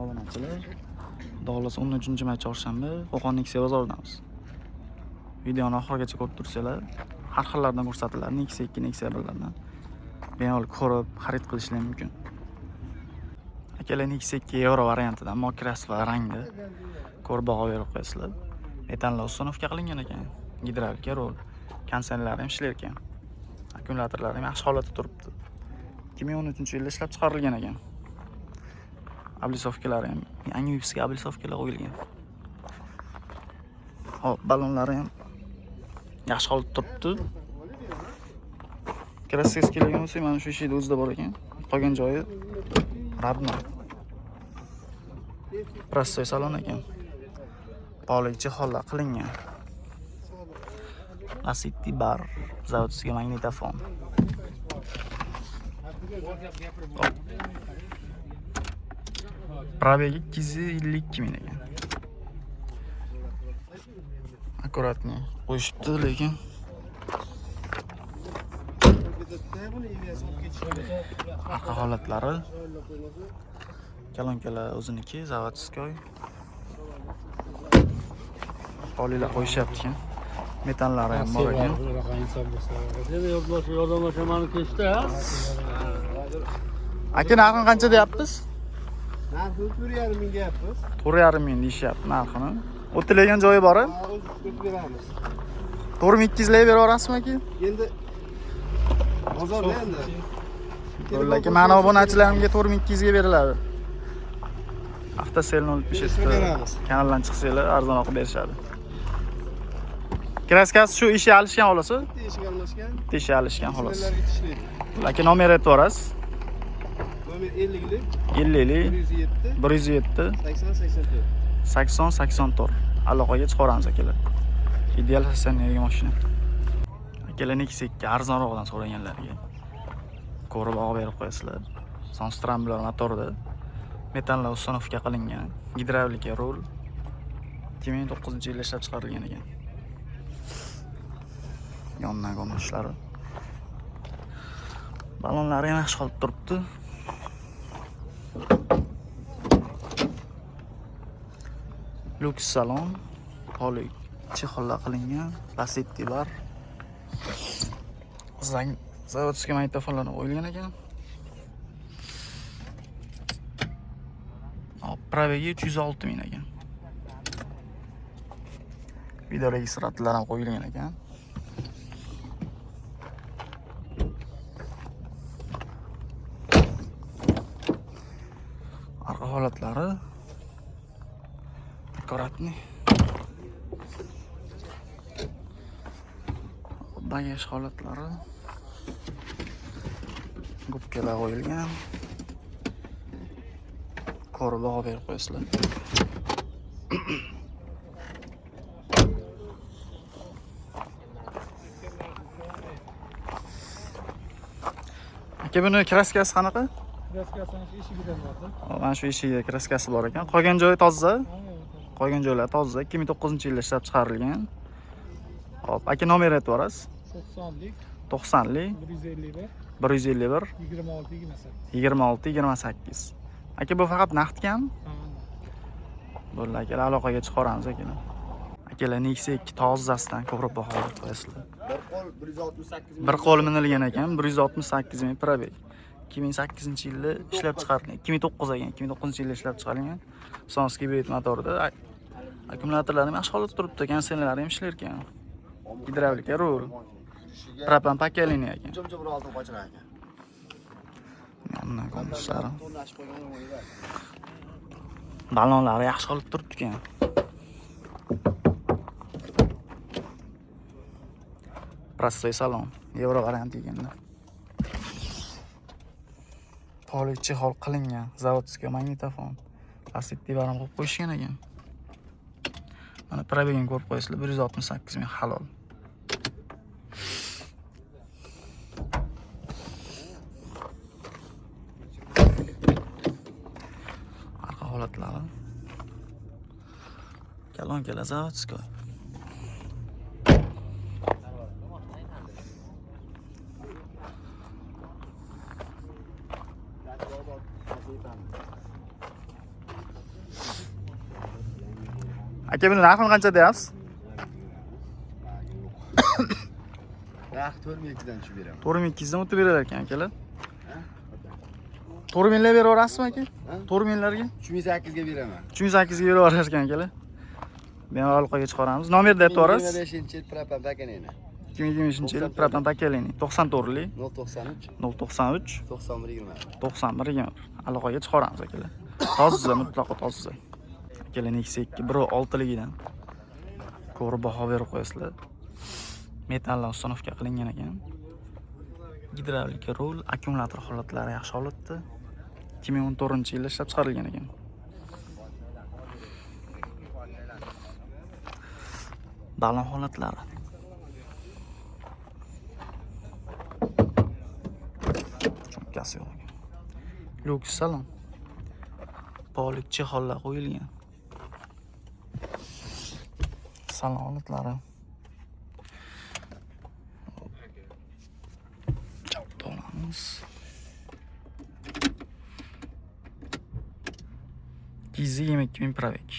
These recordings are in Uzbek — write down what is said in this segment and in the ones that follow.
obunachilar. Xudo xohlasa 13-may chorshanba Qo'qon Nexia bozoridamiz. Videoni oxirigacha ko'rib tursanglar, har xillardan ko'rsatiladi. Nexia 2, Nexia 1lardan bemalol ko'rib xarid qilishingiz mumkin. Akalar Nexia 2 Euro variantidan mokras va rangda ko'rib baho berib qo'yasizlar. Metanli ustunovka qilingan ekan. Gidravlika rol, konsenlari ham ishlar ekan. Akkumulyatorlari ham yaxshi holatda turibdi. 2013-yilda ishlab chiqarilgan ekan. Ablisovkalari ham yangi vipsga ablisovkalar qo'yilgan. Hop, balonlari ham yaxshi holatda turibdi. Kraskasi kelgan bo'lsa, mana shu ishida o'zida bor ekan. Qolgan joyi rabno. Prostoy salon ekan. Polikchi hollar qilingan. Lasetti bar, zavodskiy magnitofon. Probegi 252 ming ekan. Akkuratni qo'yishibdi, lekin arqa holatlari kalonkalar o'ziniki, zavodskoy. Polilar qo'yishyapti ekan. Metallari ham bor ekan. Aka, narxini qancha deyapsiz? Narxi 4,5 ming deyapmiz. 4,5 ming deyishyapti narxini. O'tilagan joyi bor-a? O'tib beramiz. 4,200 lay beraverasizmi aka? Endi bozorda endi. Aka, mana obunachilarimga 4,200 ga beriladi. Avtosel 05 kanaldan chiqsanglar arzonroq berishadi. Kraskasi shu ishi alishgan xolasi? Eshik almashgan. Eshik alishgan xolos. Sizlarga tishlaydi. Aka, nomer aytib borasiz. Nomer 50lik 50 107 80 80 aloqaga chiqaramiz akalar. Ideal stasionerga mashina. Akalar Nexia 2 arzonroqdan so'raganlarga ko'rib baho berib qo'yasizlar. Sonstrambular motorda metanli ustunovka qilingan, gidravlika rul 2009-yilda ishlab chiqarilgan ekan. Yondan qo'nishlari. Balonlari ham yaxshi holatda turibdi. Luks salon, polik chexollar qilingan, lasetti bar. Zang zavodskiy magnitofonlar qo'yilgan ekan. Probegi 306 ming ekan. Video registratorlar ham qo'yilgan ekan. Arqa holatlari akkuratni. Bagaj holatlari. Gubkalar qo'yilgan. Ko'rib baho berib qo'yasizlar. Aka, buni kraskasi qanaqa? Kraskasini eshigidan bordi. Mana shu eshigida kraskasi bor ekan. Qolgan joyi toza. Qolgan joylar toza. 2009-yilda ishlab chiqarilgan. Hop, aka, nomer aytib borasiz. 90lik 90lik 151 151 26 26 28. Aka, bu faqat naqdmi? Bo'ldi akalar, aloqaga chiqaramiz akalar. Akalar Nexia 2 tozasidan ko'proq baho berib qo'yasizlar. Bir qo'l minilgan ekan, 168 ming probeg. 2008-yilda ishlab chiqarilgan. 2009 ekan, 2009-yilda ishlab chiqarilgan. Sonskiy bet motorda. Akkumulyatorlari ham yaxshi holatda turibdi, konsenlari ham ishlar ekan. Gidravlika rul. Propan pakaliniya ekan. Yondan qo'nishlari. Balonlari yaxshi holatda turibdi ekan. Prostoy salon, Euro varianti ekanda. Polikchi hol qilingan, zavodskiy magnitofon. Lasetti bar ham qo'yib qo'yishgan ekan. Mana probegini ko'rib qo'yasizlar, 168 ming halol. Arqa holatlari. Kalonkalar zavodskoy. Aka buni narxini qancha deyapsiz? Narx 4200 dan tushib beraman. 4200 dan o'tib berar ekan akalar. 4000 beraverasizmi aka? 4000 larga? 3800 ga beraman. 3800 ga beraverar ekan akalar. Bemalol aloqaga chiqaramiz. Nomerni aytib yuborasiz. 25-yil propan pakanini. 2020-yil proton pakelini 94li 093 093 91 91 aloqaga chiqaramiz akalar. Toza, mutlaqo toza. Akalar Nexia 2 1.6ligidan ko'rib baho berib qo'yasizlar. Metallar uстановка qilingan ekan. Gidravlika rul, akkumulyator holatlari yaxshi holatda. 2014-yilda ishlab chiqarilgan ekan. Balon holatlari. Cho'kkasi yo'q. Luks salon. Polik chexollar qo'yilgan. Salon holatlari. Chaptolamiz. Gizi 22000 probek.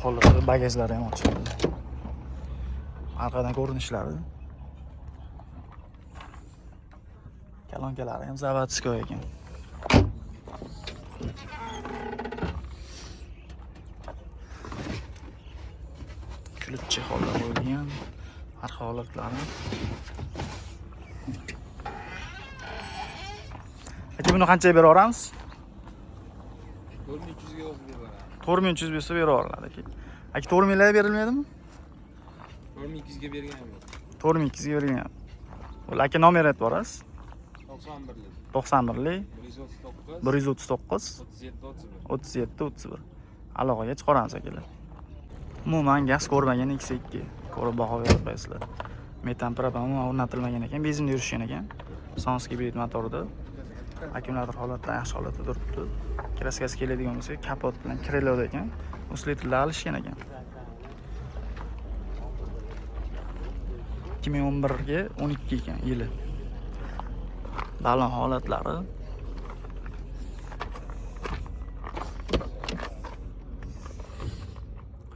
Holatda bagajlari ham ochildi. Arqadan ko'rinishlari. Kalonkalari ham zavodskoy ekan. Kulitchi holda bo'lgan. Arqa holatlari. Aka buni qanchaga beraveramiz? 4200 ga o'zib beraman. 4300 bersa beraveradi aka. Aka 4000 larga berilmaydimi? 4200 ga berganman. 4200 ga berilgan. Ular aka nomer aytib yuborasiz. 91lik. 91li 139 139 37 31. 37 31. Aloqaga chiqaramiz akalar. Umuman gaz ko'rmagan Nexia 2 ko'rib baho berib qo'yasizlar. Metan propan umuman o'rnatilmagan ekan, benzinda yurishgan ekan. Sons gibrid motorda. Akkumulyator holatda yaxshi holatda turibdi. Kraskasi keladigan bo'lsa, kapot bilan krelada ekan. Uslitrlar alishgan ekan. 2011 ga 12 ekan yili. Balon holatlari.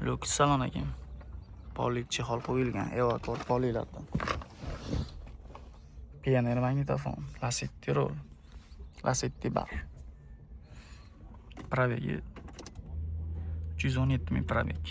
Luks salon ekan. Polik chexol qo'yilgan, evakor polilardan. Pioneer magnitofon, Lacetti roll, Lacetti bar. Probegi 117 ming probeg.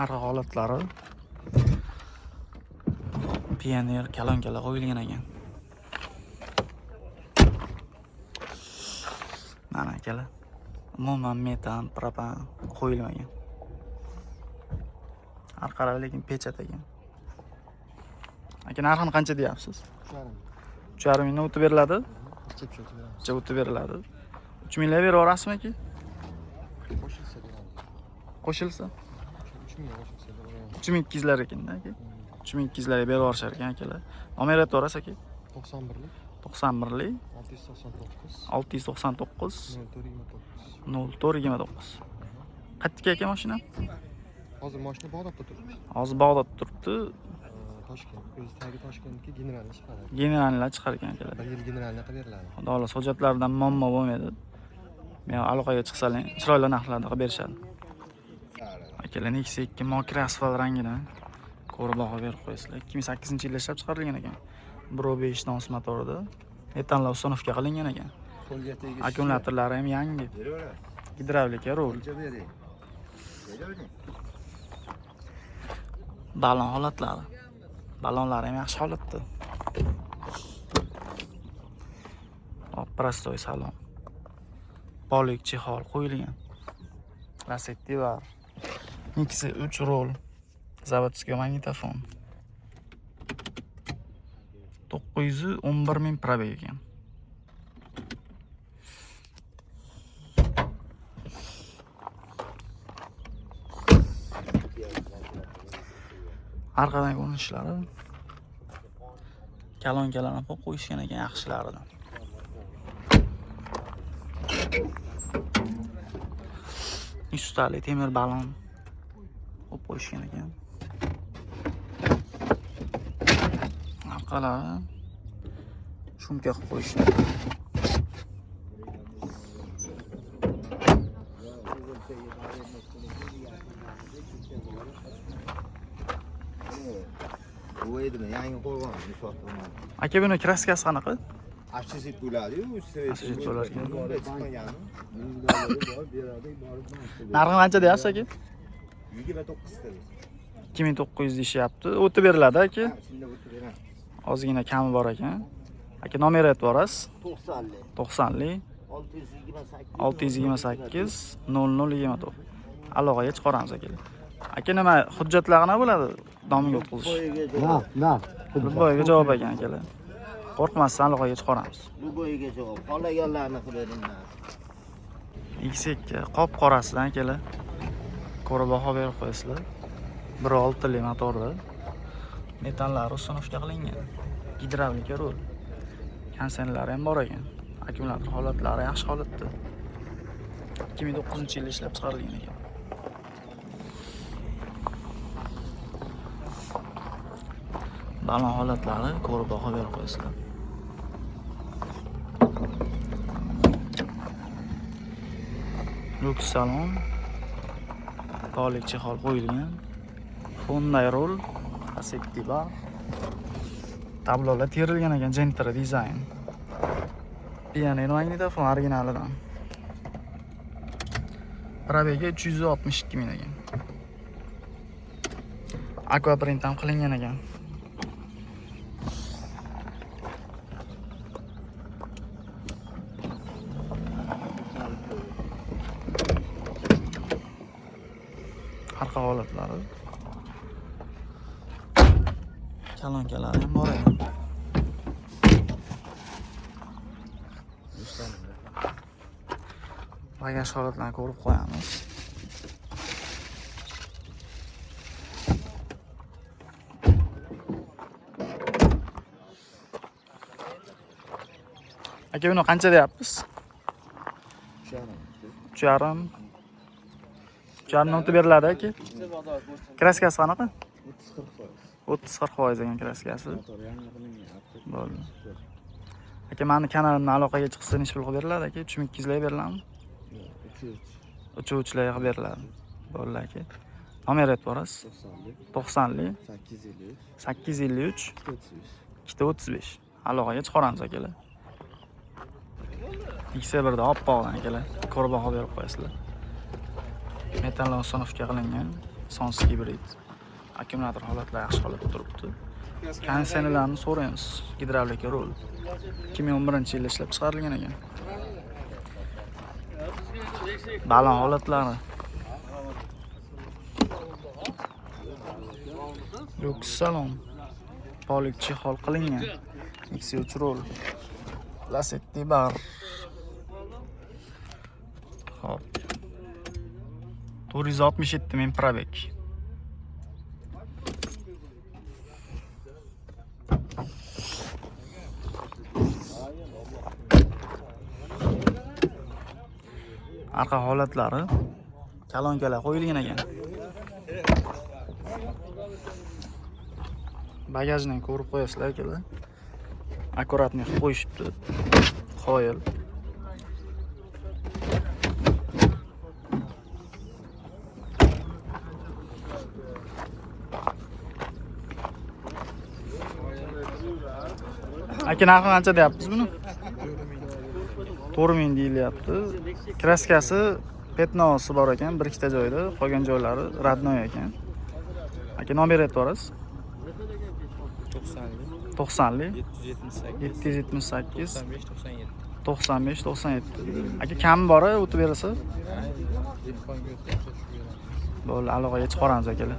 Arqa holatlari Pioneer kalonkalar qo'yilgan ekan. Mana akalar. Umuman metan, propan qo'yilmagan. Arqalari lekin pechat ekan. Aka narxini qancha deyapsiz? 3,5 mingdan o'tib beriladi? Qancha o'tib beriladi? 3 mingga beraverasizmi aka? Qo'shilsa? 3200 lar ekanda aka. 3200 larga beraverishar ekan akalar. Nomer aytib yuborasiz aka. 91lik 699 0429. Qayerga aka mashina? Hozir mashina Bag'dodda turibdi. Hozir Bag'dodda turibdi. Toshkent. O'zi tagi Toshkentga generalni chiqaradi. Generallar chiqar ekan akalar. 1 yil generalni qilib beriladi. Xudo xohlasa hujjatlaridan muammo bo'lmaydi. Men aloqaga chiqsalar chiroyli narxlarda qilib berishadi. Akalar Nexia 2 mokra asfalt rangidan ko'rib baho berib qo'yasizlar. 2008-yilda ishlab chiqarilgan ekan. 1.5 nos motorida metanlar uстановка qilingan ekan. Qo'lga tegish. Akkumulyatorlari ham yangi. Gidravlika rul. Balon holatlari. Balonlari ham yaxshi holatda. Prostoy salon. Polik chexol qo'yilgan. Lacetti bar. Nexia 3 rol. Zavodskiy magnitofon. 911 ming probeg ekan. Arqadan ko'rinishlari. Kalon-kalanib qo'yishgan ekan yaxshilaridan. Ustali temir balon qo'yib qo'yishgan ekan. Arqalari shumka qilib qo'yishgan. Bu edimi? Yangi qo'ygan nishonlar. Aka buni kraskasi qanaqa? Ashsit bo'ladi-yu, Ashsit bo'lar ekan. Chiqmagani. Narxi qancha deyapsiz aka? 29 ta. 2900 deyishyapti. O'tib beriladi aka. Shunda o'tib beraman. Ozgina kami bor ekan. Aka nomer aytib borasiz. 90li. 90li 628 628 0029. Aloqaga chiqaramiz aka. Aka nima hujjatlar qana bo'ladi? Domiga o'tkazish. Na. Bu boyga javob ekan akalar. Qo'rqmasdan aloqaga chiqaramiz. Bu bo'yiga javob. Qolaganlarni qilaringlar. X2 qop qorasidan akalar. Ko'rib baho berib qo'yasizlar. 1.6 li motorli. Metallari sinofga qilingan. Gidravlika rul. Konsenlari ham bor ekan. Akkumulyator holatlari yaxshi holatda. 2009-yilda ishlab chiqarilgan ekan. Balon holatlari ko'rib baho berib qo'yasizlar. Lux salon. Polik chexol qo'yilgan. Hyundai rul, Assetti bar. Tablolar terilgan ekan, Gentra dizayn. Pianino magnitofon originalidan. Probegi 362 ming ekan. Aqua print ham qilingan ekan. Arqa holatlari. Kalonkalari ham bor ekan. Bagaj holatlarini ko'rib qo'yamiz. Aka buni qancha deyapsiz? 3.5. 3.5 o'tib beriladi aka. Kraskasi qanaqa? 30-40% ekan kraskasi. Bo'ldi. Aka meni kanalimdan aloqaga chiqsa necha pul qilib beriladi aka? 3200 ga beriladimi? 3 lar qilib beriladi. Bo'ldi aka. Nomer aytib borasiz. 90li 853 235. Aloqaga chiqaramiz akalar. X1da oppoqdan akalar. Ko'rib baho berib qo'yasizlar. Metallon sinofga qilingan Sons hibrid. Akkumulyator holatlari yaxshi holatda turibdi. Konsenlarni so'raymiz. Gidravlika rul. 2011-yilda ishlab chiqarilgan ekan. Balon holatlari. Lux salon. Polik chexol qilingan. X3 rul. Assetti bar. Hop. 467 ming probeg. Arqa holatlari kalonkalar qo'yilgan ekan. Bagajni ko'rib qo'yasizlar akalar. Akkuratni qilib qo'yishibdi. Qoyil. Aka narxi qancha deyapsiz buni? 4000 deyilyapti. Kraskasi petnosi bor ekan, bir ikkita joyda, qolgan joylari radnoy ekan. Aka nomer aytib borasiz. 90li 778 95 97. Aka kami bor, o'tib berasa. Bo'ldi, aloqaga chiqaramiz akalar.